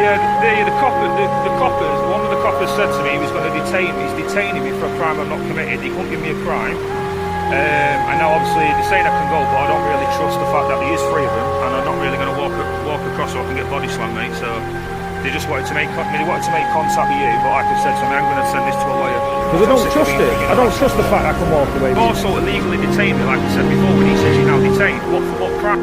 Yeah, the coppers, one of the coppers said to me he was going to detain me. He's detaining me for a crime I've not committed. He couldn't give me a crime. And now obviously they're saying I can go, but I don't really trust the fact that there is three of them, and I'm not really going to walk across so I can get body slammed, mate. So they just wanted to make contact with you, but like I said to me, I'm going to send this to a lawyer. Because I don't trust it. I don't trust the fact I can walk away. Also illegally detained me, like I said before, when he says you're now detained. What crime?